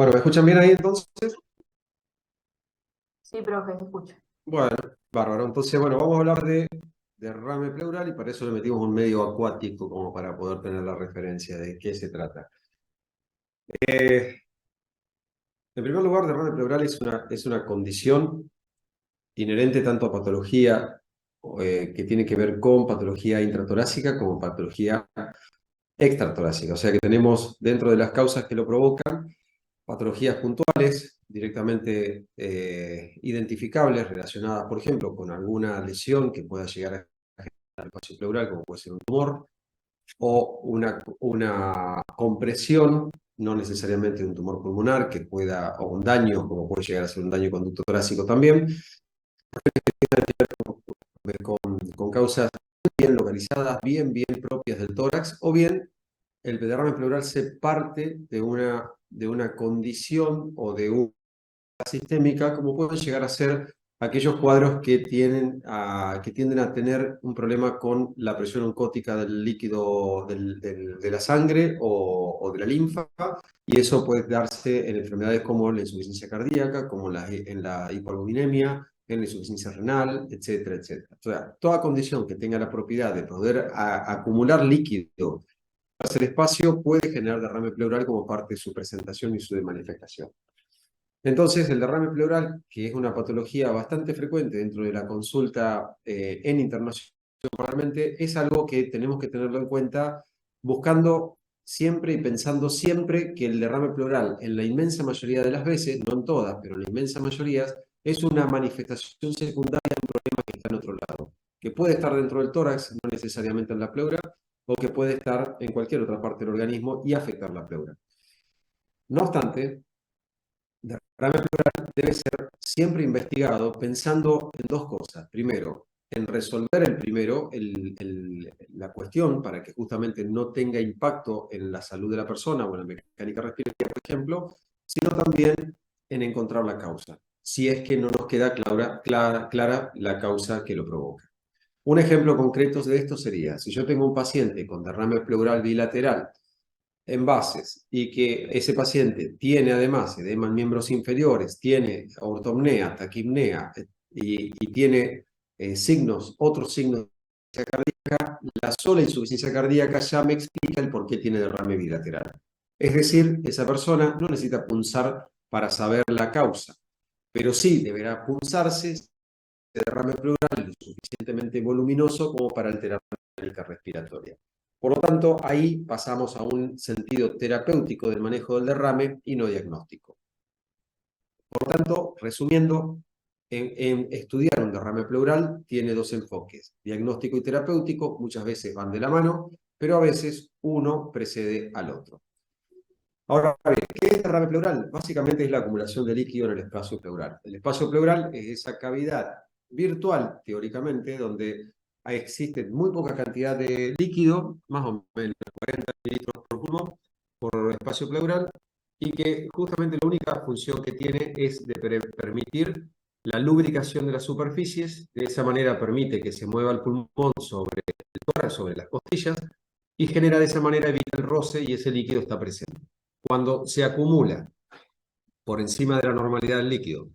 Bueno, ¿me escuchan bien ahí entonces? Sí, profe, se escucha. Bueno, bárbaro. Entonces, bueno, vamos a hablar de derrame pleural y para eso le metimos un medio acuático como para poder tener la referencia de qué se trata. En primer lugar, derrame pleural es una condición inherente tanto a patología que tiene que ver con patología intratorácica como patología extratorácica. O sea que tenemos dentro de las causas que lo provocan patologías puntuales directamente identificables relacionadas, por ejemplo, con alguna lesión que pueda llegar a generar el espacio pleural, como puede ser un tumor, o una compresión, no necesariamente un tumor pulmonar, o un daño, como puede llegar a ser un daño conducto torácico también, con causas bien localizadas, bien propias del tórax, o bien el derrame pleural se parte de una condición o de una sistémica, como pueden llegar a ser aquellos cuadros que tienden a tener un problema con la presión oncótica del líquido de la sangre o de la linfa, y eso puede darse en enfermedades como la insuficiencia cardíaca, como en la hipoalbuminemia, en la insuficiencia renal, etcétera, etcétera. O sea, toda condición que tenga la propiedad de poder acumular líquido el espacio puede generar derrame pleural como parte de su presentación y su manifestación. Entonces, el derrame pleural, que es una patología bastante frecuente dentro de la consulta en internación, realmente es algo que tenemos que tenerlo en cuenta buscando siempre y pensando siempre que el derrame pleural, en la inmensa mayoría de las veces, no en todas, pero en la inmensa mayoría, es una manifestación secundaria de un problema que está en otro lado, que puede estar dentro del tórax, no necesariamente en la pleura, o que puede estar en cualquier otra parte del organismo y afectar la pleura. No obstante, derrame pleural debe ser siempre investigado pensando en dos cosas. Primero, en resolver la cuestión para que justamente no tenga impacto en la salud de la persona o en la mecánica respiratoria, por ejemplo, sino también en encontrar la causa, si es que no nos queda clara la causa que lo provoca. Un ejemplo concreto de esto sería, si yo tengo un paciente con derrame pleural bilateral en bases y que ese paciente tiene además edema en miembros inferiores, tiene ortopnea, taquipnea y tiene otros signos de insuficiencia cardíaca, la sola insuficiencia cardíaca ya me explica el por qué tiene derrame bilateral. Es decir, esa persona no necesita punzar para saber la causa, pero sí deberá punzarse si el derrame pleural lo suficientemente voluminoso como para alterar la dinámica respiratoria. Por lo tanto, ahí pasamos a un sentido terapéutico del manejo del derrame y no diagnóstico. Por lo tanto, resumiendo, en estudiar un derrame pleural tiene dos enfoques, diagnóstico y terapéutico, muchas veces van de la mano, pero a veces uno precede al otro. Ahora bien, ¿qué es derrame pleural? Básicamente es la acumulación de líquido en el espacio pleural. El espacio pleural es esa cavidad virtual, teóricamente, donde existe muy poca cantidad de líquido, más o menos 40 mililitros por pulmón, por espacio pleural, y que justamente la única función que tiene es de permitir la lubricación de las superficies. De esa manera permite que se mueva el pulmón sobre el tórax, sobre las costillas, y genera de esa manera, evita el roce y ese líquido está presente. Cuando se acumula por encima de la normalidad del líquido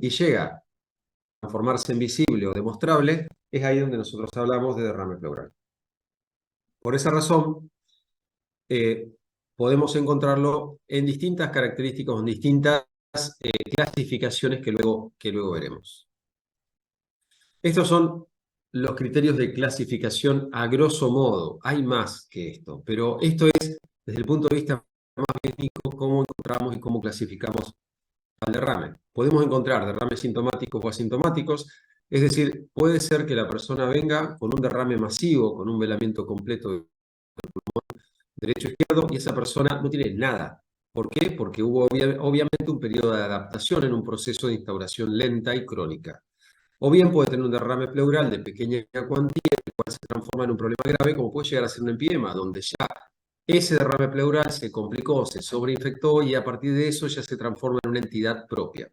y llega a formarse en visible o demostrable, es ahí donde nosotros hablamos de derrame pleural. Por esa razón, eh, podemos encontrarlo en distintas características, en distintas clasificaciones que luego veremos. Estos son los criterios de clasificación a grosso modo. Hay más que esto, pero esto es, desde el punto de vista más técnico, cómo encontramos y cómo clasificamos al derrame. Podemos encontrar derrames sintomáticos o asintomáticos, es decir, puede ser que la persona venga con un derrame masivo, con un velamiento completo del pulmón derecho e izquierdo, y esa persona no tiene nada. ¿Por qué? Porque hubo obviamente un periodo de adaptación en un proceso de instauración lenta y crónica. O bien puede tener un derrame pleural de pequeña cuantía, el cual se transforma en un problema grave, como puede llegar a ser un empiema, donde ya ese derrame pleural se complicó, se sobreinfectó y a partir de eso ya se transforma en una entidad propia.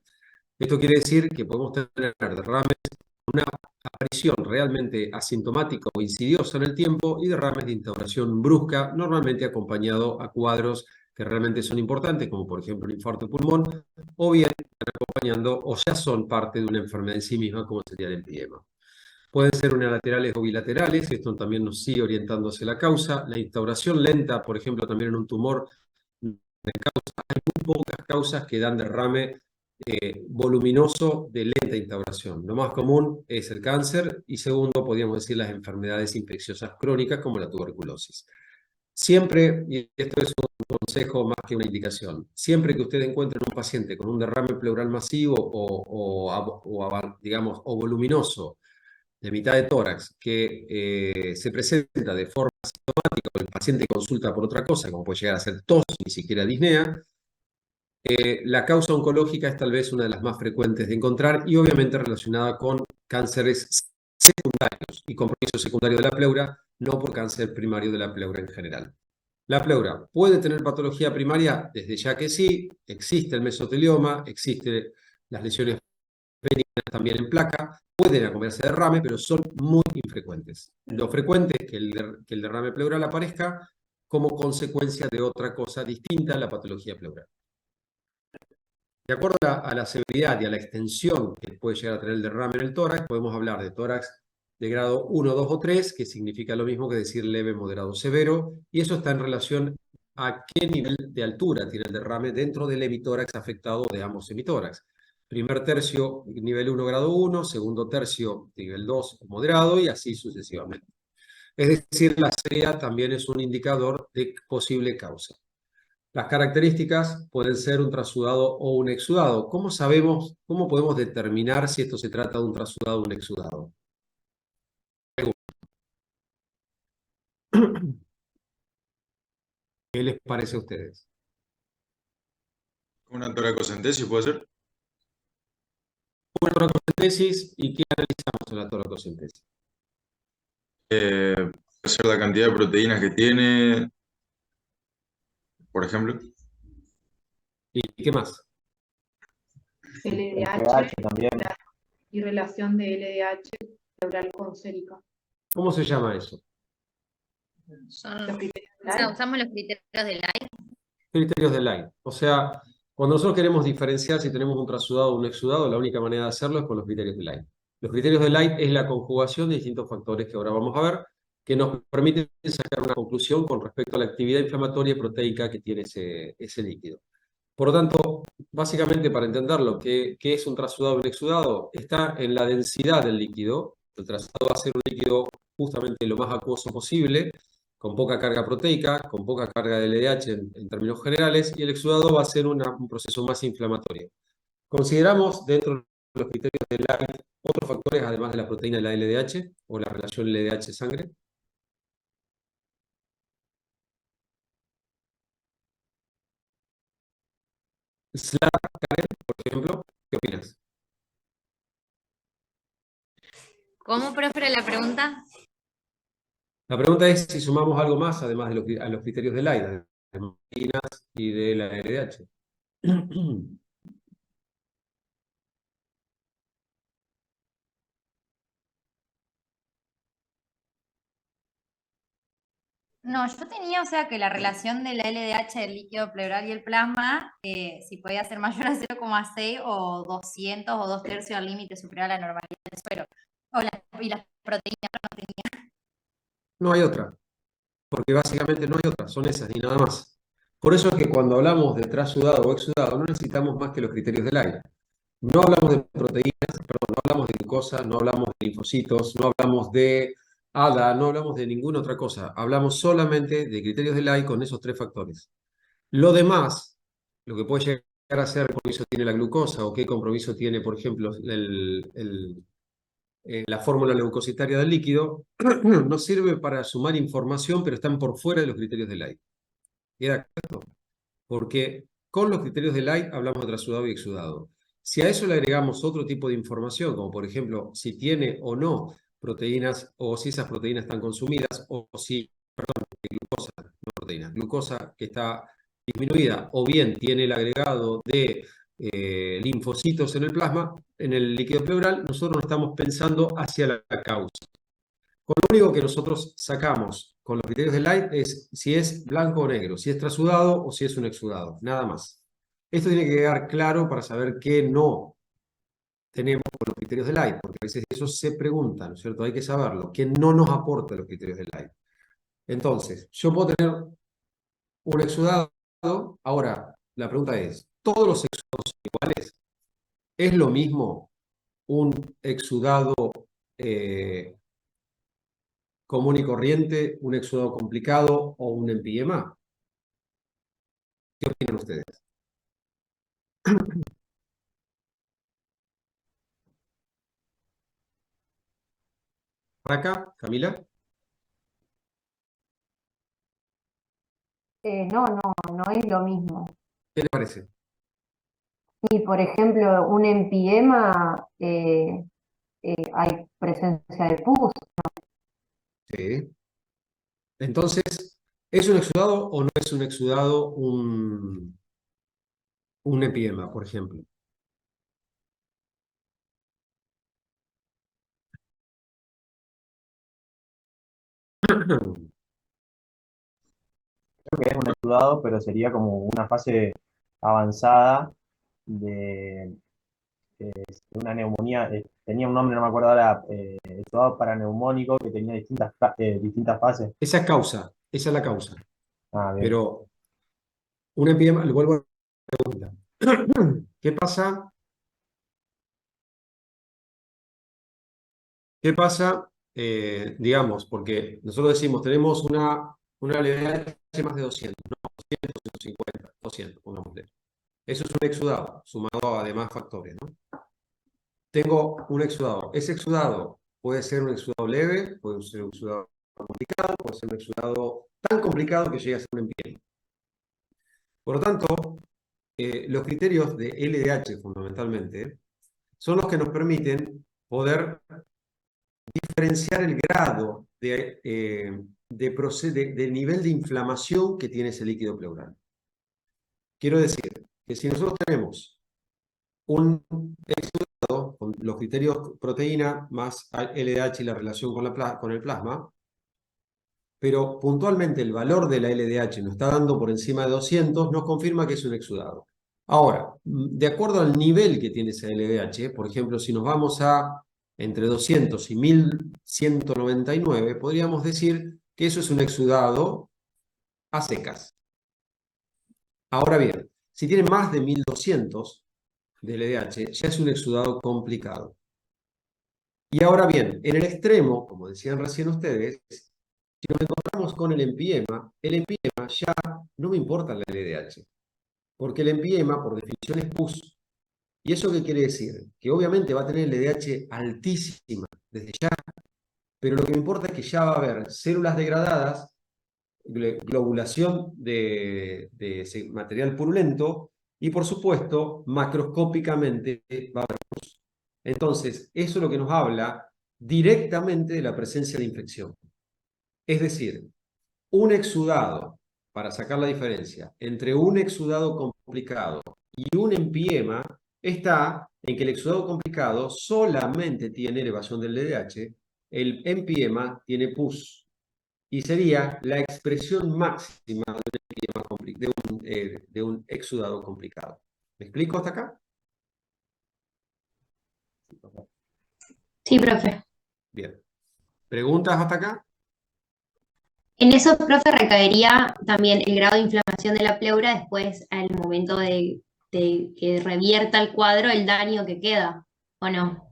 Esto quiere decir que podemos tener derrames con una aparición realmente asintomática o insidiosa en el tiempo y derrames de instauración brusca, normalmente acompañado a cuadros que realmente son importantes, como por ejemplo el infarto de pulmón, o bien están acompañando o ya son parte de una enfermedad en sí misma, como sería el empiema. Pueden ser unilaterales o bilaterales, y esto también nos sigue orientando hacia la causa. La instauración lenta, por ejemplo, también en un tumor, hay muy pocas causas que dan derrame voluminoso de lenta instauración. Lo más común es el cáncer y segundo, podríamos decir, las enfermedades infecciosas crónicas como la tuberculosis. Siempre, y esto es un consejo más que una indicación, siempre que usted encuentre un paciente con un derrame pleural masivo digamos, o voluminoso de mitad de tórax que se presenta de forma asintomática o el paciente consulta por otra cosa, como puede llegar a ser tos, ni siquiera disnea, la causa oncológica es tal vez una de las más frecuentes de encontrar y obviamente relacionada con cánceres secundarios y compromiso secundario de la pleura, no por cáncer primario de la pleura en general. La pleura puede tener patología primaria, desde ya que sí, existe el mesotelioma, existen las lesiones benignas también en placa, pueden acompañarse de derrame, pero son muy infrecuentes. Lo frecuente es que el derrame pleural aparezca como consecuencia de otra cosa distinta a la patología pleural. De acuerdo a la severidad y a la extensión que puede llegar a tener el derrame en el tórax, podemos hablar de tórax de grado 1, 2 o 3, que significa lo mismo que decir leve, moderado, severo, y eso está en relación a qué nivel de altura tiene el derrame dentro del hemitórax afectado de ambos hemitórax. Primer tercio, nivel 1, grado 1, segundo tercio, nivel 2, moderado, y así sucesivamente. Es decir, la severidad también es un indicador de posible causa. Las características pueden ser un trasudado o un exudado. ¿Cómo sabemos, cómo podemos determinar si esto se trata de un trasudado o un exudado? ¿Qué les parece a ustedes? Una toracocentesis puede ser. Una toracocentesis, ¿y qué analizamos en la toracocentesis? Puede ser la cantidad de proteínas que tiene, por ejemplo. ¿Y qué más? LDH también. y relación de LDH pleural con sérica. ¿Cómo se llama eso? Son, Los criterios o sea, usamos los criterios de Light. Criterios de Light. O sea, cuando nosotros queremos diferenciar si tenemos un trasudado o un exudado, la única manera de hacerlo es con los criterios de Light. Los criterios de Light es la conjugación de distintos factores que ahora vamos a ver, que nos permiten sacar una conclusión con respecto a la actividad inflamatoria y proteica que tiene ese líquido. Por lo tanto, básicamente para entenderlo, ¿qué es un trasudado o un exudado? Está en la densidad del líquido. El trasudado va a ser un líquido justamente lo más acuoso posible, con poca carga proteica, con poca carga de LDH en términos generales, y el exudado va a ser un proceso más inflamatorio. Consideramos dentro de los criterios de Light otros factores, además de la proteína de la LDH o la relación LDH-sangre. SLAR, Karen, por ejemplo, ¿qué opinas? ¿Cómo, profe, la pregunta? La pregunta es si sumamos algo más, además de a los criterios de Light, de las proteínas y de la LDH. No, yo tenía, o sea, que la relación de la LDH del líquido pleural y el plasma, si podía ser mayor a 0,6 o 200 o 2/3 al límite superior a la normalidad del suero. Y las proteínas no tenía. No hay otra, porque básicamente no hay otra, son esas y nada más. Por eso es que cuando hablamos de trasudado o exudado, no necesitamos más que los criterios del aire. No hablamos de proteínas, perdón, no hablamos de glucosa, no hablamos de linfocitos, no hablamos de ADA, no hablamos de ninguna otra cosa. Hablamos solamente de criterios del aire con esos tres factores. Lo demás, lo que puede llegar a ser qué compromiso tiene la glucosa o qué compromiso tiene, por ejemplo, la fórmula leucocitaria del líquido, nos sirve para sumar información, pero están por fuera de los criterios de Light. ¿Queda claro? Porque con los criterios de Light hablamos de trasudado y exudado. Si a eso le agregamos otro tipo de información, como por ejemplo si tiene o no proteínas, o si esas proteínas están consumidas, o si, perdón, glucosa, no proteínas, glucosa que está disminuida, o bien tiene el agregado de linfocitos en el plasma, en el líquido pleural, nosotros no estamos pensando hacia la causa. Con lo único que nosotros sacamos con los criterios de Light es si es blanco o negro, si es trasudado o si es un exudado, nada más. Esto tiene que quedar claro para saber qué no tenemos con los criterios de Light, porque a veces eso se pregunta, ¿no es cierto? Hay que saberlo, qué no nos aporta los criterios de Light. Entonces, yo puedo tener un exudado, ahora la pregunta es, ¿todos los exudados son iguales? ¿Es lo mismo un exudado común y corriente, un exudado complicado o un empyema? ¿Qué opinan ustedes? ¿Para acá, Camila? No es lo mismo. ¿Qué le parece? Y por ejemplo, un empiema hay presencia de pus. Sí. Entonces, ¿es un exudado o no es un exudado un empyema, por ejemplo? Creo que es un exudado, pero sería como una fase avanzada de, una neumonía. Tenía un nombre, no me acuerdo ahora, exudado paraneumónico que tenía distintas fases. Esa es causa, esa es la causa. Ah, bien. Pero un empyema, le vuelvo a la pregunta. ¿Qué pasa? ¿Qué pasa? Digamos, porque nosotros decimos, tenemos una LDH más de 200, no, 200, 150, 200, pongámosle. Eso es un exudado, sumado a demás factores, ¿no? Tengo un exudado. Ese exudado puede ser un exudado leve, puede ser un exudado complicado, puede ser un exudado tan complicado que llegue a ser un empiema. Por lo tanto, los criterios de LDH fundamentalmente son los que nos permiten poder diferenciar el grado de nivel de inflamación que tiene ese líquido pleural. Quiero decir que si nosotros tenemos un exudado con los criterios proteína más LDH y la relación con el plasma, pero puntualmente el valor de la LDH nos está dando por encima de 200, nos confirma que es un exudado. Ahora, de acuerdo al nivel que tiene esa LDH, por ejemplo, si nos vamos a entre 200 y 1199, podríamos decir que eso es un exudado a secas. Ahora bien, si tiene más de 1200 de LDH, ya es un exudado complicado. Y ahora bien, en el extremo, como decían recién ustedes, si nos encontramos con el empiema ya no me importa la LDH, porque el empiema por definición es pus. ¿Y eso qué quiere decir? Que obviamente va a tener LDH altísima desde ya, pero lo que me importa es que ya va a haber células degradadas, globulación de ese material purulento y por supuesto macroscópicamente va a haber pus. Entonces, eso es lo que nos habla directamente de la presencia de infección. Es decir, un exudado, para sacar la diferencia entre un exudado complicado y un empiema, está en que el exudado complicado solamente tiene elevación del LDH, el empiema tiene pus, y sería la expresión máxima de un exudado complicado. ¿Me explico hasta acá? Sí, profe. Bien. ¿Preguntas hasta acá? En eso, profe, recaería también el grado de inflamación de la pleura después al momento de que revierta el cuadro el daño que queda, ¿o no?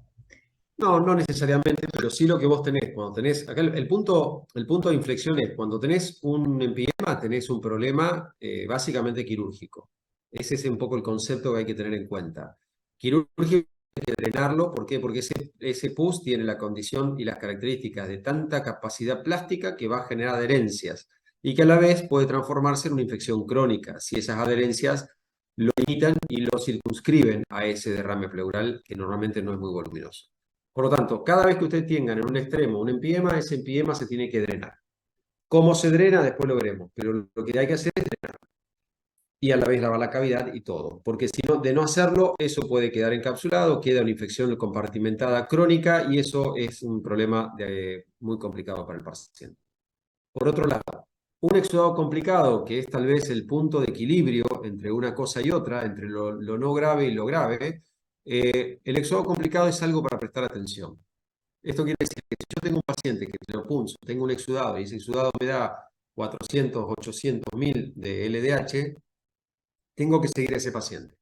No, no necesariamente, pero sí lo que vos tenés. Cuando tenés, acá el punto de inflexión es cuando tenés un empiema, tenés un problema básicamente quirúrgico. Ese es un poco el concepto que hay que tener en cuenta. Quirúrgico hay que drenarlo, ¿por qué? Porque ese pus tiene la condición y las características de tanta capacidad plástica que va a generar adherencias y que a la vez puede transformarse en una infección crónica si esas adherencias lo limitan y lo circunscriben a ese derrame pleural que normalmente no es muy voluminoso. Por lo tanto, cada vez que ustedes tengan en un extremo un empiema, ese empiema se tiene que drenar. ¿Cómo se drena? Después lo veremos, pero lo que hay que hacer es drenar. Y a la vez lavar la cavidad y todo. Porque si no, de no hacerlo, eso puede quedar encapsulado, queda una infección compartimentada crónica y eso es un problema muy complicado para el paciente. Por otro lado, un exudado complicado, que es tal vez el punto de equilibrio entre una cosa y otra, entre lo no grave y lo grave, el exudado complicado es algo para prestar atención. Esto quiere decir que si yo tengo un paciente que lo punzo, tengo un exudado y ese exudado me da 400, 800, 1000 de LDH, tengo que seguir a ese paciente.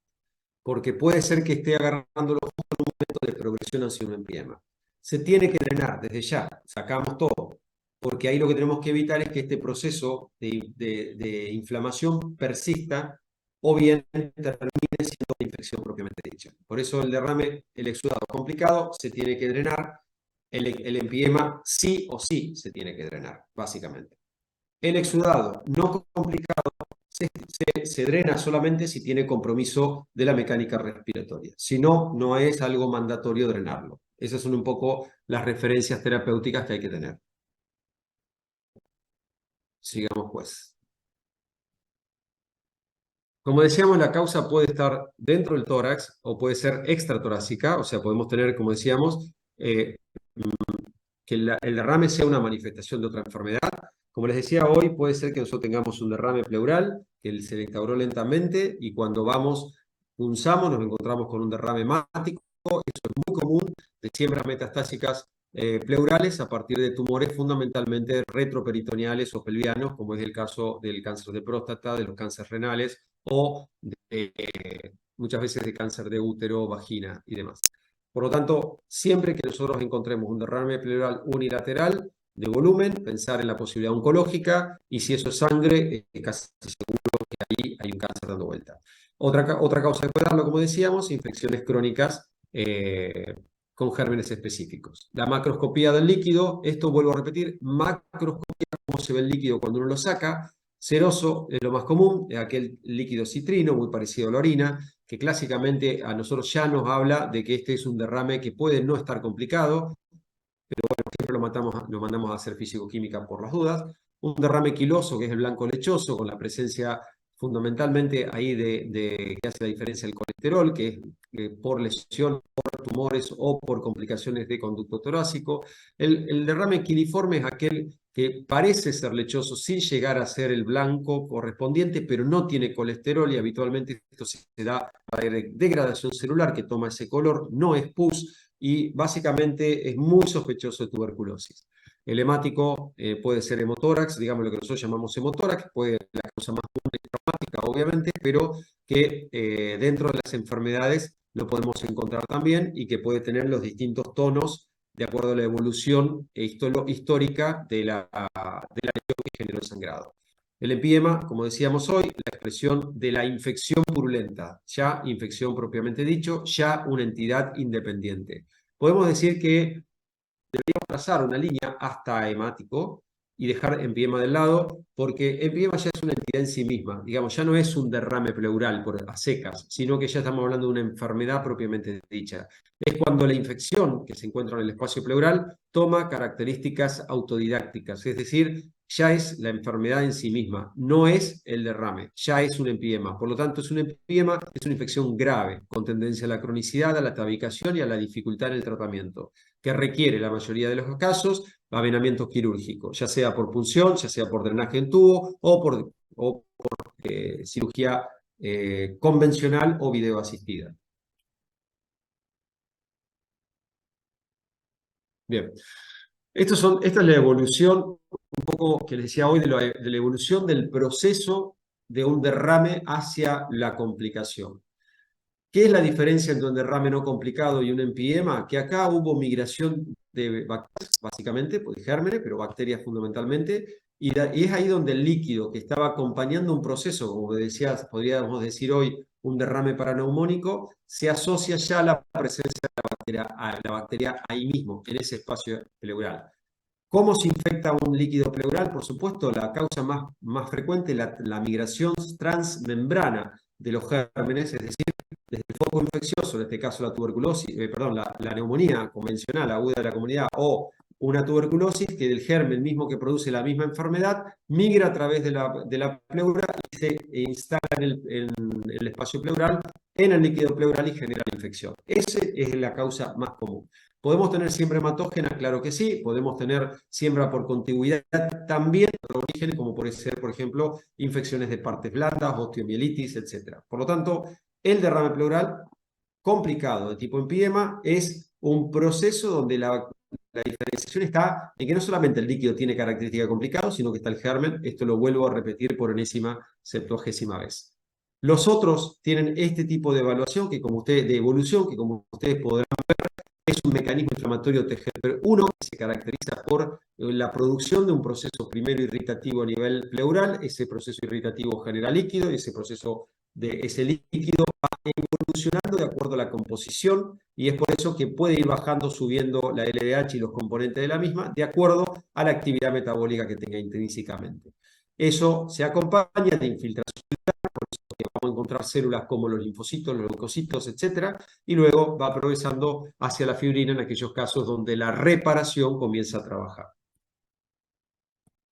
Porque puede ser que esté agarrándolo justo en un momento de progresión hacia un empiema. Se tiene que drenar desde ya, sacamos todo, porque ahí lo que tenemos que evitar es que este proceso de inflamación persista o bien termine siendo una infección propiamente dicha. Por eso el derrame, el exudado complicado, se tiene que drenar, el empiema sí o sí se tiene que drenar, básicamente. El exudado no complicado se drena solamente si tiene compromiso de la mecánica respiratoria. Si no, no es algo mandatorio drenarlo. Esas son un poco las referencias terapéuticas que hay que tener. Sigamos pues. Como decíamos, la causa puede estar dentro del tórax o puede ser extratorácica, o sea, podemos tener, como decíamos, que el derrame sea una manifestación de otra enfermedad. Como les decía hoy, puede ser que nosotros tengamos un derrame pleural, que se le instauró lentamente, y cuando punzamos, nos encontramos con un derrame hemático. Eso es muy común de siembras metastásicas pleurales a partir de tumores fundamentalmente retroperitoneales o pelvianos, como es el caso del cáncer de próstata, de los cánceres renales, o muchas veces de cáncer de útero, vagina y demás. Por lo tanto, siempre que nosotros encontremos un derrame pleural unilateral de volumen, pensar en la posibilidad oncológica, y si eso es sangre, casi seguro que ahí hay un cáncer dando vuelta. Otra causa que puede darlo, como decíamos, infecciones crónicas con gérmenes específicos. La macroscopía del líquido, esto vuelvo a repetir, macroscopía, cómo se ve el líquido cuando uno lo saca. Seroso es lo más común, es aquel líquido citrino, muy parecido a la orina, que clásicamente a nosotros ya nos habla de que este es un derrame que puede no estar complicado, pero bueno, siempre lo mandamos a hacer físico-química por las dudas. Un derrame quiloso, que es el blanco lechoso, con la presencia fundamentalmente ahí que hace la diferencia el colesterol, que es por lesión, por tumores o por complicaciones de conducto torácico. El derrame quiliforme es aquel que parece ser lechoso sin llegar a ser el blanco correspondiente, pero no tiene colesterol, y habitualmente esto se da por degradación celular que toma ese color, no es pus, y básicamente es muy sospechoso de tuberculosis. El hemático puede ser hemotórax, digamos lo que nosotros llamamos hemotórax, puede ser la causa más común es traumática, obviamente, pero que dentro de las enfermedades lo podemos encontrar también, y que puede tener los distintos tonos de acuerdo a la evolución histórica de la lesión que generó el sangrado. El empiema, como decíamos hoy, la expresión de la infección purulenta, ya infección propiamente dicho, ya una entidad independiente. Podemos decir que deberíamos trazar una línea hasta hemático y dejar empiema del lado, porque empiema ya es una entidad en sí misma, digamos, ya no es un derrame pleural a secas, sino que ya estamos hablando de una enfermedad propiamente dicha. Es cuando la infección que se encuentra en el espacio pleural toma características autodidácticas, es decir, ya es la enfermedad en sí misma, no es el derrame, ya es un empiema. Por lo tanto, es un empiema, es una infección grave, con tendencia a la cronicidad, a la tabicación y a la dificultad en el tratamiento, que requiere, la mayoría de los casos, avenamiento quirúrgico, ya sea por punción, ya sea por drenaje en tubo o por cirugía convencional o videoasistida. Bien, esta es la evolución, un poco que les decía hoy, de la evolución del proceso de un derrame hacia la complicación. ¿Qué es la diferencia entre un derrame no complicado y un empiema? Que acá hubo migración de bacterias, básicamente, pues gérmenes, pero bacterias fundamentalmente, y es ahí donde el líquido que estaba acompañando un proceso, como decías, podríamos decir hoy, un derrame paraneumónico, se asocia ya a la presencia de la bacteria ahí mismo, en ese espacio pleural. ¿Cómo se infecta un líquido pleural? Por supuesto, la causa más frecuente es la migración transmembrana de los gérmenes, es decir, desde el foco infeccioso, en este caso la tuberculosis, la neumonía convencional aguda de la comunidad, o una tuberculosis, que del germen mismo que produce la misma enfermedad migra a través de la pleura y se instala en el espacio pleural, en el líquido pleural, y genera la infección. Esa es la causa más común. ¿Podemos tener siembra hematógena? Claro que sí. Podemos tener siembra por contigüidad también de origen, como puede ser, por ejemplo, infecciones de partes blandas, osteomielitis, etc. Por lo tanto, el derrame pleural complicado de tipo empiema es un proceso donde la diferenciación está en que no solamente el líquido tiene característica complicada, sino que está el germen. Esto lo vuelvo a repetir por enésima, 70ª vez. Los otros tienen este tipo de evaluación, de evolución, que como ustedes podrán ver, es un mecanismo inflamatorio TGF1 que se caracteriza por la producción de un proceso primero irritativo a nivel pleural. Ese proceso irritativo genera líquido y ese proceso de ese líquido va evolucionando de acuerdo a la composición, y es por eso que puede ir bajando, subiendo la LDH y los componentes de la misma de acuerdo a la actividad metabólica que tenga intrínsecamente. Eso se acompaña de infiltración, por eso que vamos a encontrar células como los linfocitos, los leucocitos, etc. Y luego va progresando hacia la fibrina en aquellos casos donde la reparación comienza a trabajar.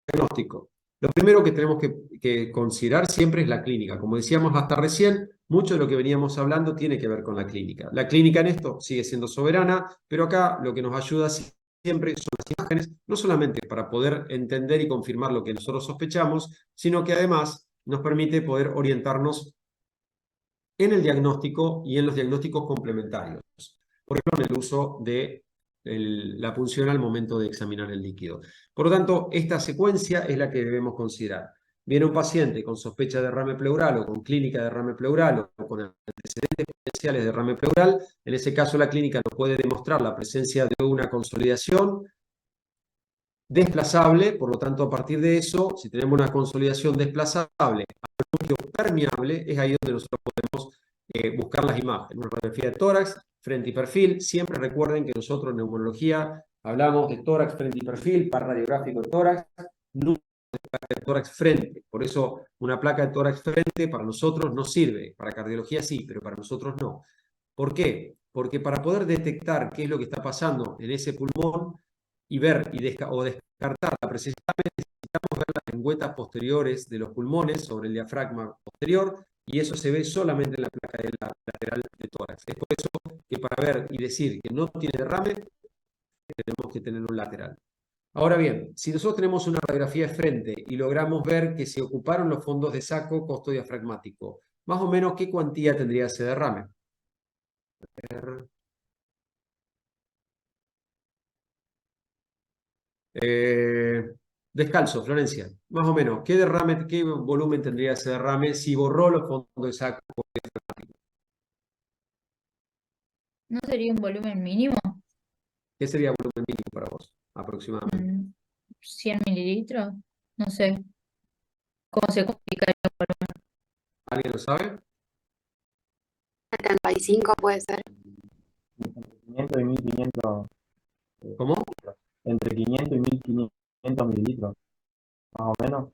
Diagnóstico. Lo primero que tenemos que considerar siempre es la clínica. Como decíamos hasta recién, mucho de lo que veníamos hablando tiene que ver con la clínica. La clínica en esto sigue siendo soberana, pero acá lo que nos ayuda siempre son las imágenes, no solamente para poder entender y confirmar lo que nosotros sospechamos, sino que además nos permite poder orientarnos en el diagnóstico y en los diagnósticos complementarios. Por ejemplo, en el uso de la punción al momento de examinar el líquido. Por lo tanto, esta secuencia es la que debemos considerar. Viene un paciente con sospecha de derrame pleural o con clínica de derrame pleural o con antecedentes potenciales de derrame pleural. En ese caso, la clínica nos puede demostrar la presencia de una consolidación desplazable. Por lo tanto, a partir de eso, si tenemos una consolidación desplazable a núcleo permeable, es ahí donde nosotros podemos buscar las imágenes. Una radiografía de tórax, frente y perfil. Siempre recuerden que nosotros en neumología hablamos de tórax, frente y perfil, par radiográfico de tórax, nunca de placa de tórax frente. Por eso una placa de tórax frente para nosotros no sirve. Para cardiología sí, pero para nosotros no. ¿Por qué? Porque para poder detectar qué es lo que está pasando en ese pulmón y ver o descartar la presencia, necesitamos ver las lengüetas posteriores de los pulmones sobre el diafragma posterior, y eso se ve solamente en la placa de la lateral de tórax. Es por eso que para ver y decir que no tiene derrame, tenemos que tener un lateral. Ahora bien, si nosotros tenemos una radiografía de frente y logramos ver que se ocuparon los fondos de saco costodiafragmático, más o menos, ¿qué cuantía tendría ese derrame? Descalzo, Florencia. Más o menos, ¿qué volumen tendría ese derrame si borró los fondos de saco? ¿No sería un volumen mínimo? ¿Qué sería volumen mínimo para vos, aproximadamente? 100 mililitros. No sé. ¿Cómo se complica? ¿Alguien lo sabe? 75 puede ser. Entre 500 y 1500. ¿Cómo? Entre 500 y 1500 mililitros, más o menos.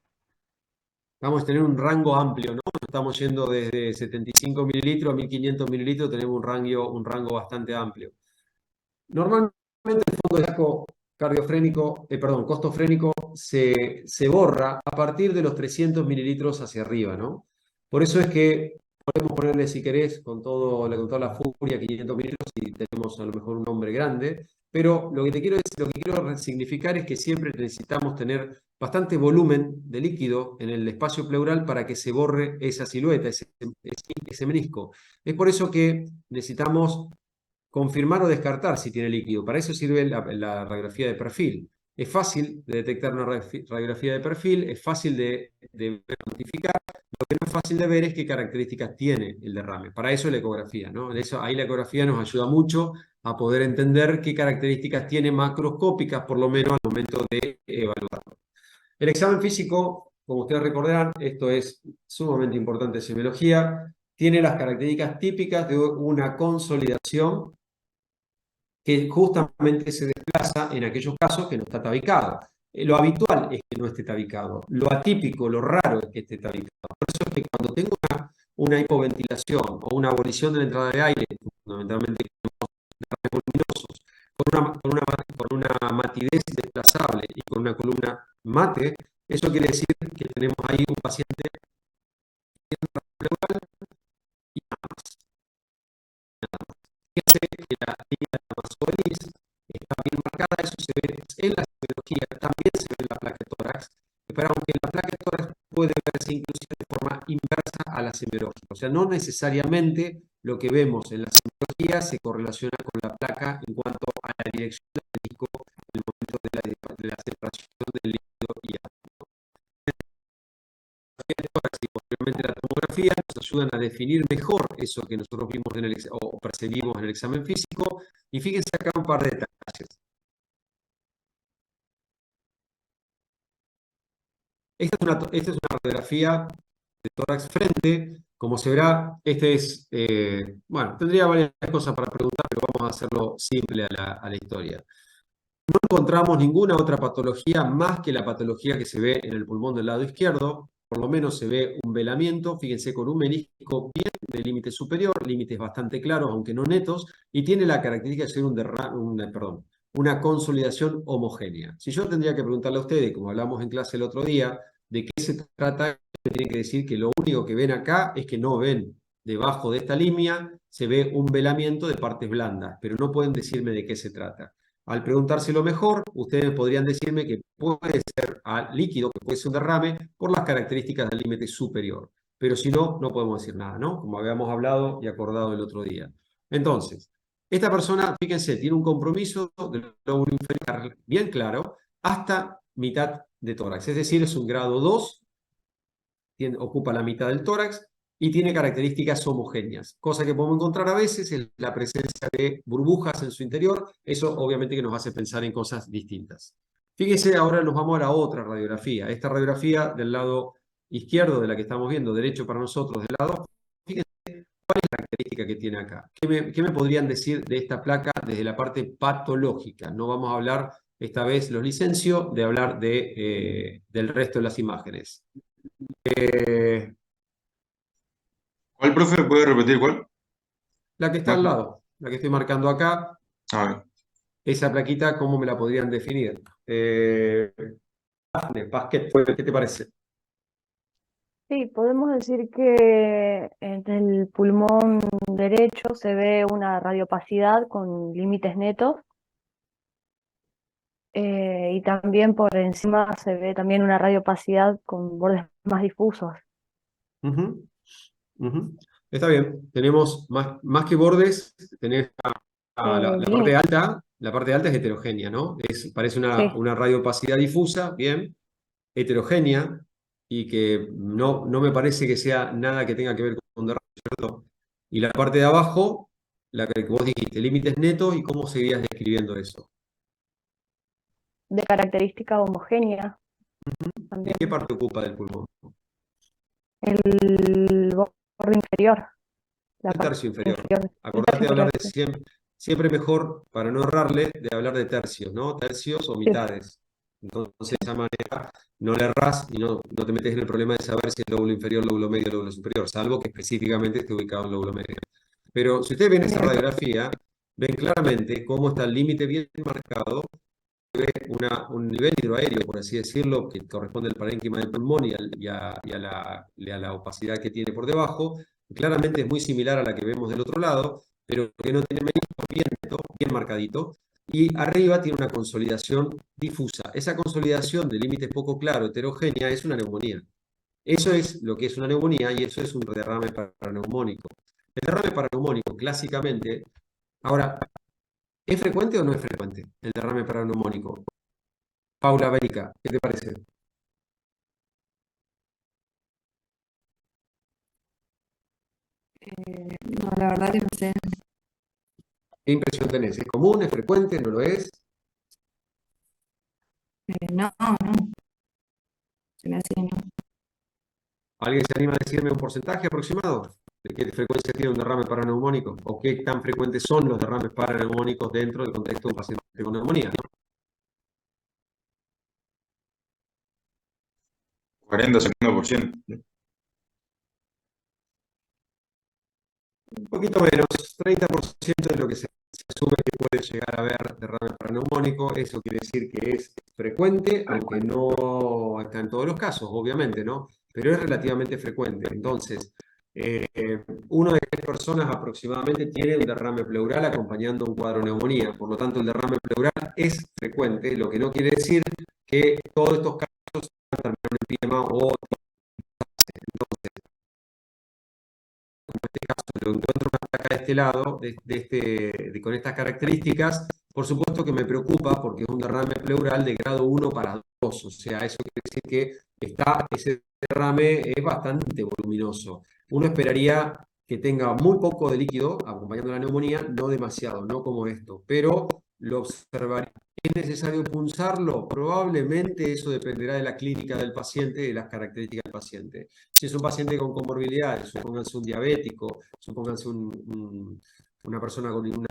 Vamos a tener un rango amplio, ¿no? Estamos yendo desde 75 mililitros a 1500 mililitros, tenemos un rango bastante amplio. Normalmente el fondo de saco costofrénico se borra a partir de los 300 mililitros hacia arriba, ¿no? Por eso es que podemos ponerle, si querés, con toda la furia, 500 mililitros y tenemos a lo mejor un hombre grande, pero lo que quiero significar es que siempre necesitamos tener bastante volumen de líquido en el espacio pleural para que se borre esa silueta, ese menisco. Es por eso que necesitamos confirmar o descartar si tiene líquido. Para eso sirve la radiografía de perfil. Es fácil de detectar una radiografía de perfil, es fácil de cuantificar. Lo que no es fácil de ver es qué características tiene el derrame. Para eso es la ecografía, ¿no? Ahí la ecografía nos ayuda mucho a poder entender qué características tiene macroscópicas, por lo menos al momento de evaluarlo. El examen físico, como ustedes recordarán, esto es sumamente importante en semiología, tiene las características típicas de una consolidación que justamente se desplaza en aquellos casos que no está tabicado. Lo habitual es que no esté tabicado. Lo atípico, lo raro es que esté tabicado. Por eso es que cuando tengo una hipoventilación o una abolición de la entrada de aire, fundamentalmente voluminosos, con una matidez desplazable y con una columna mate, eso quiere decir que tenemos ahí un paciente pleural y nada más. ¿Qué hace que la línea de Amazonis se ve en la semiología, también se ve en la placa de tórax, pero aunque en la placa de tórax puede verse inclusive de forma inversa a la semiológica. O sea, no necesariamente lo que vemos en la semiología se correlaciona con la placa en cuanto a la dirección del disco en el momento de la separación del líquido y agua. Y posteriormente la tomografía nos ayudan a definir mejor eso que nosotros vimos o percibimos en el examen físico. Y fíjense acá un par de detalles. Esta es una radiografía de tórax frente. Como se verá, bueno, tendría varias cosas para preguntar, pero vamos a hacerlo simple a la historia. No encontramos ninguna otra patología más que la patología que se ve en el pulmón del lado izquierdo. Por lo menos se ve un velamiento, fíjense, con un menisco bien de límite superior, límites bastante claros, aunque no netos, y tiene la característica de ser una consolidación homogénea. Si yo tendría que preguntarle a ustedes, como hablamos en clase el otro día, de qué se trata, me tienen que decir que lo único que ven acá es que no ven debajo de esta línea, se ve un velamiento de partes blandas, pero no pueden decirme de qué se trata. Al preguntárselo mejor, ustedes podrían decirme que puede ser líquido, que puede ser un derrame, por las características del límite superior. Pero si no, no podemos decir nada, ¿no? Como habíamos hablado y acordado el otro día. Entonces, esta persona, fíjense, tiene un compromiso del lóbulo inferior bien claro hasta mitad de tórax. Es decir, es un grado 2, ocupa la mitad del tórax, y tiene características homogéneas, cosa que podemos encontrar a veces en la presencia de burbujas en su interior. Eso obviamente que nos hace pensar en cosas distintas. Fíjense, ahora nos vamos a la otra radiografía. Esta radiografía del lado izquierdo de la que estamos viendo, derecho para nosotros del lado, fíjense cuál es la característica que tiene acá. ¿Qué me podrían decir de esta placa desde la parte patológica? No vamos a hablar, esta vez los licencio, de hablar del resto de las imágenes. ¿Cuál, profe? ¿Puede repetir cuál? La que está al lado, la que estoy marcando acá, A ver. esa plaquita, ¿cómo me la podrían definir? Basket, ¿qué te parece? Sí, podemos decir que en el pulmón derecho se ve una radiopacidad con límites netos y también por encima se ve también una radiopacidad con bordes más difusos. Ujú, ujú. Está bien, tenemos más que bordes, tenés la parte alta. La parte alta es heterogénea, ¿no? Parece Sí. una radiopacidad difusa, bien, heterogénea, y que no me parece que sea nada que tenga que ver con derrame, ¿cierto? Y la parte de abajo, la que vos dijiste, límites netos, ¿y cómo seguías describiendo eso? De característica homogénea. ¿Y También. qué parte ocupa del pulmón? El borde inferior. El tercio inferior. Acordate de hablar de siempre mejor, para no errarle, de hablar de tercios, ¿no? Tercios o mitades. Entonces, de esa manera no le errás y no te metes en el problema de saber si es lóbulo inferior, lóbulo medio o lóbulo superior, salvo que específicamente esté ubicado en lóbulo medio. Pero si ustedes ven esa radiografía, ven claramente cómo está el límite bien marcado, ve un nivel hidroaéreo, por así decirlo, que corresponde al parénquima del pulmón y a la opacidad que tiene por debajo. Claramente es muy similar a la que vemos del otro lado, pero que no tiene menisco bien marcadito, y arriba tiene una consolidación difusa. Esa consolidación de límites poco claro, heterogénea, es una neumonía. Eso es lo que es una neumonía y eso es un derrame paraneumónico. El derrame paraneumónico, clásicamente, ahora, ¿es frecuente o no es frecuente el derrame paraneumónico? Paula Berica, ¿qué te parece? No, la verdad que no sé. ¿Qué impresión tenés? ¿Es común? ¿Es frecuente? ¿No lo es? No. Se me hace que no. ¿Alguien se anima a decirme un porcentaje aproximado de qué frecuencia tiene un derrame paraneumónico? ¿O qué tan frecuentes son los derrames paraneumónicos dentro del contexto de un paciente con neumonía, ¿no? 40-50%. Un poquito menos, 30% es lo que se asume que puede llegar a haber derrame paraneumónico. Eso quiere decir que es frecuente, aunque no está en todos los casos, obviamente, ¿no? Pero es relativamente frecuente. Entonces, Una de 3 personas aproximadamente tiene un derrame pleural acompañando un cuadro de neumonía. Por lo tanto, el derrame pleural es frecuente, lo que no quiere decir que todos estos casos van a terminar en empiema o entonces, en este caso, lo encuentro una placa de este lado, con estas características, por supuesto que me preocupa porque es un derrame pleural de grado 1 para 2, o sea, eso quiere decir que ese derrame es bastante voluminoso. Uno esperaría que tenga muy poco de líquido acompañando la neumonía, no demasiado, no como esto, pero lo observaría. ¿Es necesario punzarlo? Probablemente eso dependerá de la clínica del paciente y de las características del paciente. Si es un paciente con comorbilidades, supónganse un diabético, supónganse una persona con algún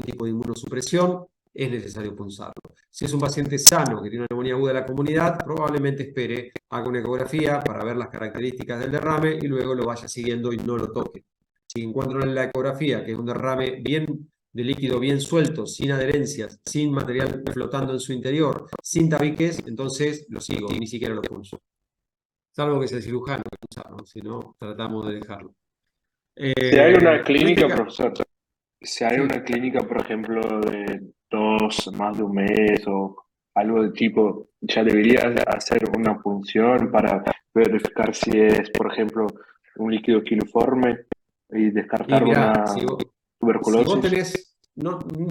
tipo de inmunosupresión, es necesario punzarlo. Si es un paciente sano que tiene una neumonía aguda de la comunidad, probablemente espere, haga una ecografía para ver las características del derrame y luego lo vaya siguiendo y no lo toque. Si encuentro en la ecografía que es un derrame de líquido bien suelto, sin adherencias, sin material flotando en su interior, sin tabiques, entonces lo sigo, ni siquiera lo punzo. Salvo que sea el cirujano que punzarlo, si no, tratamos de dejarlo. Si hay una En clínica, este caso, profesor, si hay sí. una clínica, por ejemplo, de más de un mes o algo de tipo, ya deberías hacer una punción para verificar si es, por ejemplo, un líquido quiliforme y Y descartar mirá, una si vos tuberculosis. tenés,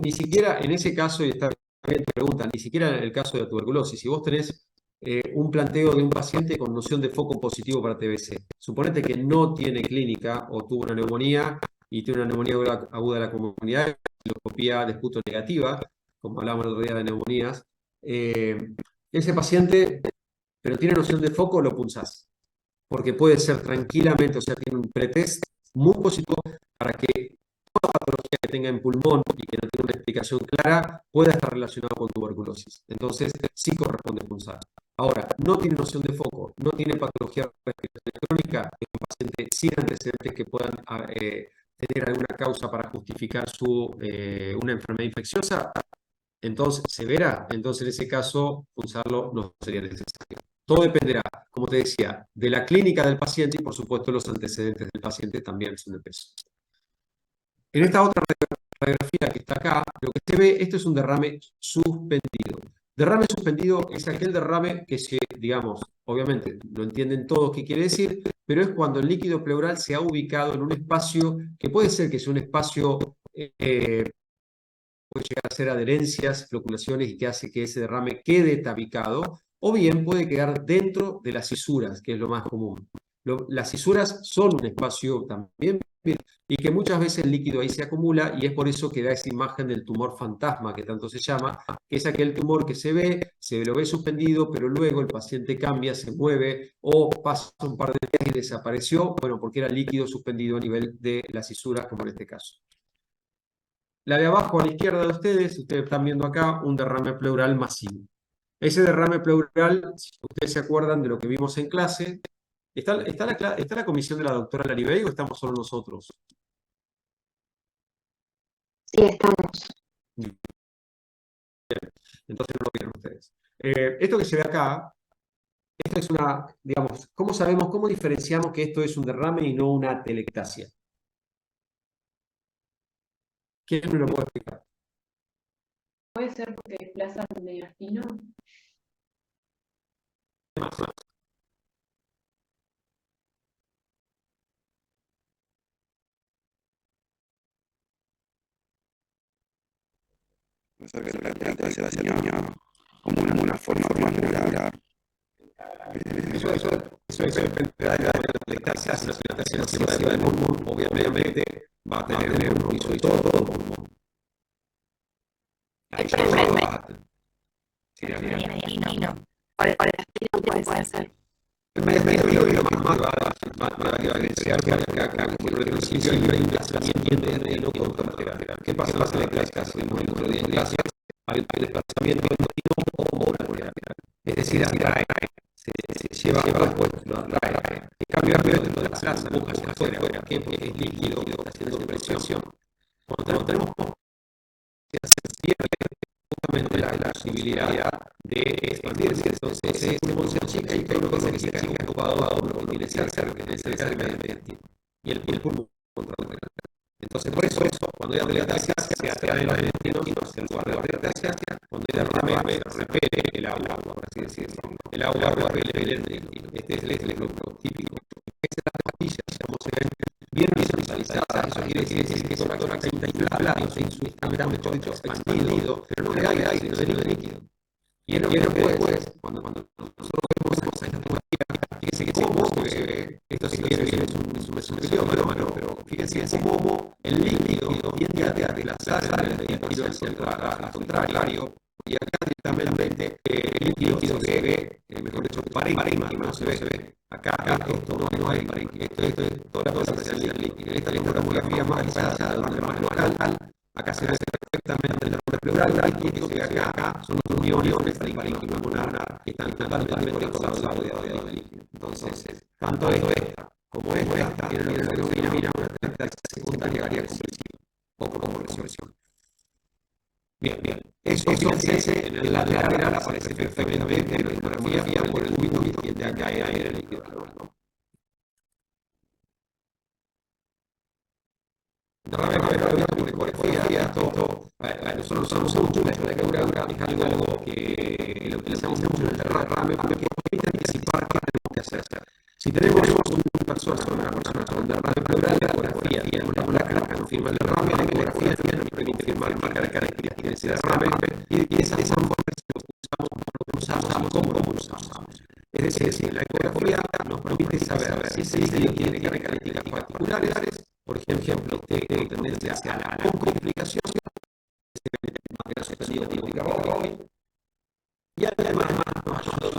ni siquiera en ese caso, y está bien tu pregunta, ni siquiera en el caso de la tuberculosis, si vos tenés un planteo de un paciente con noción de foco positivo para TBC, suponete que no tiene clínica o tuvo una neumonía y tiene una neumonía aguda de la comunidad, endoscopía de esputo negativa, como hablábamos el otro día de neumonías, ese paciente, pero tiene noción de foco, lo punzás, porque puede ser tranquilamente, o sea, tiene un pretest muy positivo para que patología que tenga en pulmón y que no tiene una explicación clara pueda estar relacionado con tuberculosis. Entonces, sí corresponde punzar. Ahora, no tiene noción de foco, no tiene patología respiratoria crónica, es un paciente sin antecedentes que puedan tener alguna causa para justificar una enfermedad infecciosa, entonces, severa, entonces en ese caso, punzarlo no sería necesario. Todo dependerá, como te decía, de la clínica del paciente y, por supuesto, los antecedentes del paciente también son de peso. En esta otra radiografía que está acá, lo que se ve, esto es un derrame suspendido. Derrame suspendido es aquel derrame que digamos, obviamente, lo entienden todos qué quiere decir, pero es cuando el líquido pleural se ha ubicado en un espacio que puede ser que sea un espacio, puede llegar a ser adherencias, floculaciones y que hace que ese derrame quede tabicado, o bien puede quedar dentro de las cisuras, que es lo más común. Las cisuras son un espacio también y que muchas veces el líquido ahí se acumula y es por eso que da esa imagen del tumor fantasma que tanto se llama, que es aquel tumor que se lo ve suspendido, pero luego el paciente cambia, se mueve o pasa un par de días y desapareció, bueno, porque era líquido suspendido a nivel de las cisuras, como en este caso. La de abajo a la izquierda de ustedes están viendo acá un derrame pleural masivo. Ese derrame pleural, si ustedes se acuerdan de lo que vimos en clase, ¿está la comisión de la doctora Laribey o estamos solo nosotros? Sí, estamos. Bien. Entonces no lo vieron ustedes. Esto que se ve acá, esto es digamos, cómo diferenciamos que esto es un derrame y no una atelectasia? ¿Quién me lo puede explicar? Puede ser porque desplaza el mediastino. O sea, que la atelectasia tenía como una forma angular. Eso depende de la atelectasia. Si la atelectasia masiva del pulmón, obviamente va a tener un piso y todo el pulmón. Ahí ya lo va a tener. Sí, No. Por el estilo puede ser. El mediastino es lo más va a evidenciar que acá, como en principio, hay un desplazamiento de no contralateral. ¿Qué pasa en la atelectasia? Vimos el otro día en clase, hay un desplazamiento no homolateral. Es decir, atrae, se lleva puesto, lo atrae. En cambio, de lo desplaza, busca hacia afuera. ¿Por qué? Porque es líquido, está haciendo presión. Cuando tenemos se pierde justamente la posibilidad de expandirse. Entonces, ese pulmón se achica y todo lo que se achica es ocupado por lo que tiene cerca del mediastino. y el pulmón contralateral. Entonces, por eso, cuando hay atelectasia, se atrae los intestinos hacia el lugar de la atelectasia. Cuando hay derrame, se repele el agua, por así decirlo. El agua repele el intestino. Este es el ejemplo típico. Las pastillas, como se ven bien visualizadas, eso quiere decir que el tórax está inflado, está mejor dicho, expandido, pero no de aire, sino de líquido. Y es lo que después, cuando nosotros vemos esa anatomía, fíjense que cómo se ve, esto si quiere bien es un fenómeno, pero fíjense cómo el líquido tiende a desplazar el intestino hacia el contrario, y acá directamente el líquido se ve, mejor dicho, parénquima, no se ve. Acá esto no hay parénquima, esto es toda la cosa que se hace líquido. Esta es una tomografía más detallada, donde más local. Acá se ve perfectamente el derrame pleural y esto que acá son los uniones parénquima monar que están totalmente colapsados de líquido. Entonces, tanto esta como esta tienen lo que se denomina una atelectasia secundaria compulsiva o compresión. Bien. Eso fíjense en el lateral aparece perfectamente en la tomografía por el cúbito que tiende a caer en el líquido pleural. Nosotros usamos mucho la pleura, es algo que lo utilizamos mucho en el derrame porque permite anticipar qué tenemos que hacer. Si tenemos una persona con derrame pleural, la ecografía tiene una placa que confirma el derrame, la ecografía tiene que confirmar qué características tiene ese derrame, y esa información usamos cómo usamos. Es decir, la ecografía nos permite saber si ese líquido tiene características particulares, por ejemplo, tiene tendencia hacia la complicación, la sucesión típica hoy, y además nos ayuda a buscar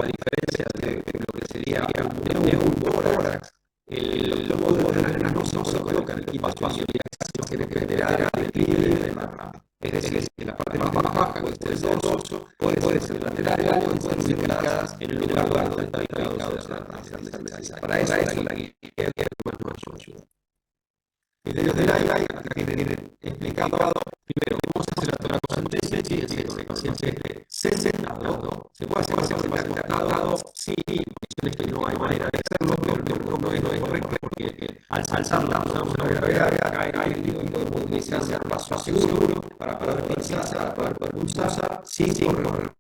a diferencia de lo que sería un neumotórax, los módulos de drenaje no se colocan en el espacio y acceso que dependerá del equilibrio de derrame. Es decir, en la parte más baja, que es el dorso, puede ser lateral, pueden ser ubicadas en el lugar donde está ubicado para eso la guía nos ayuda. Criterios del aire, acá que tienen explicado, primero, cómo se hace la toracocentesis, es decir, el paciente sentado, se puede hacer paciente acostado, sí, es que no hay manera de hacerlo, pero no es correcto porque al saltarla usamos la gravedad, cae el líquido y podemos utilizar un paso seguro para poder pinzar, para poder pulsar, sin correr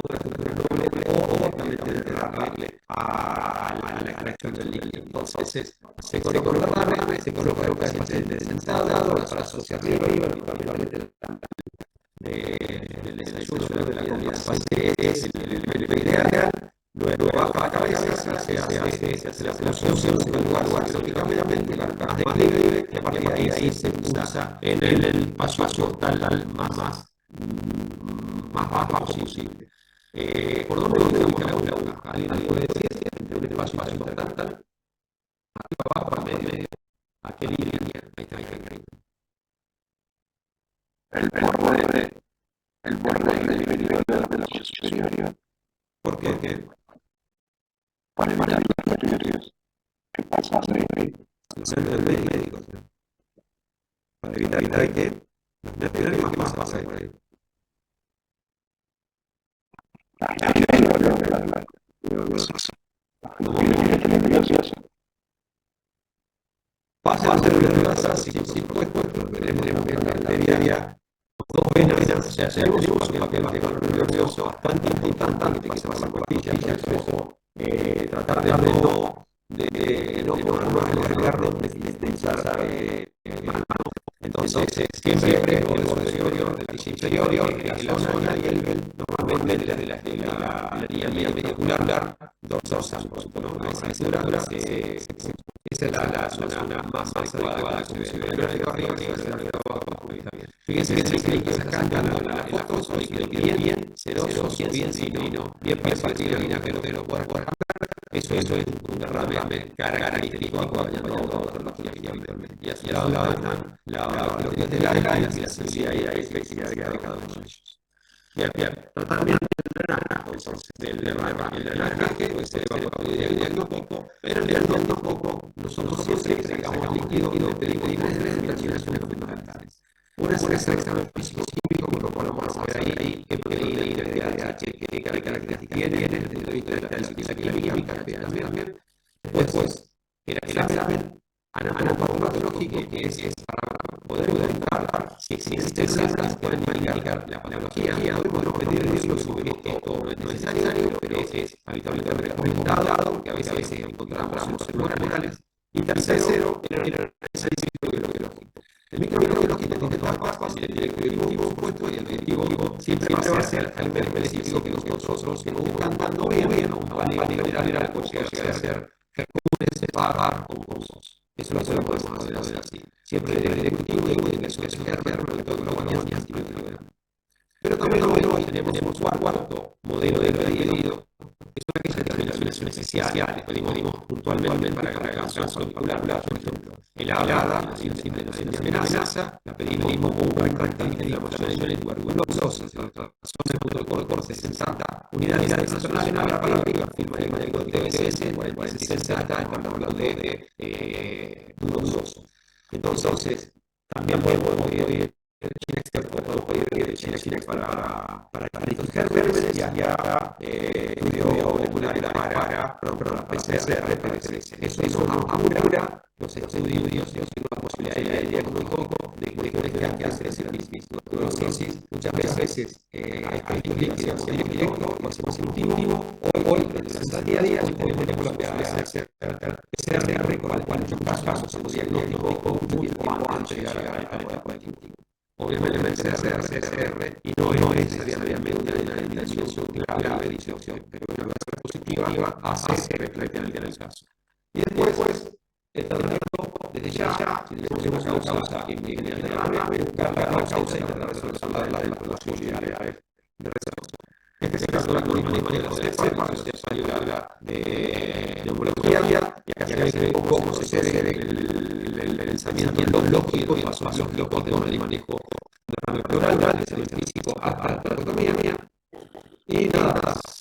otra estructura noble o directamente derrame a la extracción del líquido. Entonces, se coloca el derrame, se coloca el paciente sentado, los brazos hacia arriba, habitualmente del desayuno, de la comida del paciente es el ideal. Luego baja la cabeza, se hace la pulsación en el lugar biológicamente más declive, y a partir de ahí se pulsa en el paso tal más bajo posible. ¿Por dónde ubicamos la aguja? ¿Alguien puede decir? Entre un espacio tal, arriba, abajo, medio, ¿a qué línea? Ahí está. El borde del interior de la posición superior. ¿Por qué? Para evitar los bacterias que pasan ahí. Los centros médicos. Para evitar que los bacterias más pasen por ahí. Pasa a ser nerviosa, sí, por supuesto, tenemos la bacteria, dos venas, o sea, tenemos un papel nervioso bastante importante que se pasa por la pastilla, por eso tratar de no ponernos en el error de usar entonces siempre el borde superior del piso inferior, la zona y el normalmente de la línea media ocular dorsal, por supuesto, esa es la zona más adecuada que se ve arriba, fíjense que ese líquido está sacando la foto, es un líquido bien sedoso, bien fino, bien particular, pero por eso es un derrame característico acompañando a otra patología habitualmente. Y hacia el lado están la patología del aire y la sensibilidad y especificidad de cada uno de ellos. Bien. Tratamiento del drenaje, del derrame. El drenaje puede ser evacuativo diagnóstico, pero el diagnóstico nosotros siempre que sacamos el líquido le pedimos 3 que es para poder identificar si existen células que pueden modificar la patología. Podemos pedir el uso de esto no es necesario, pero es habitualmente recomendado, que a veces encontramos en células renales. Y tercero, el análisis microbiológico. El microbiológico tiene dos pasos, el directivo opuesto y el directivo siempre va a ser el gen específico que nosotros estamos buscando, o bien a un panel general puede llegar a ser comunes, separar o confusos. Eso no se lo podemos hacer así. Siempre el directivo tiene que ser germen, proteoglobulinas y antimicrobianas. Pero también hoy tenemos un cuarto modelo de pedido, que son aquellas determinaciones esenciales, pedimos puntualmente para cada caso particular, por ejemplo, el ALADA, la síndrome de amenaza, la pedimos como un rectángulo de inflamación en tuberculosis, la zona del corte 60 unidades nacionales para arriba, firma el médico de TBS, 40-60, estamos hablando de tuberculosis. Entonces, también podemos ir para estos gérmenes ya estudio molecular para PCR, eso apura los estudios y la posibilidad de diagnóstico de cáncer de tuberculosis. Muchas veces hay líquidos directos, lo hacemos en vivo. Hoy, gracias al día a día, tenemos la posibilidad de hacer PCR, con lo cual en muchos casos hacemos diagnóstico mucho tiempo antes de llegar a la etapa definitiva. Obviamente PCR y no es necesariamente una indicación grave de disfunción, pero una muestra positiva hace reflejar el caso. Y después, el tratamiento, desde ya, si tenemos una causa que viene grave, buscar la causa y tratar de la posibilidad de resolución. En este caso, la neumonía de neumología, y acá se ve cómo se ve el pensamiento lógico y los pasos lógicos de manejo natural, desde el físico hasta la anatomía. Y nada más.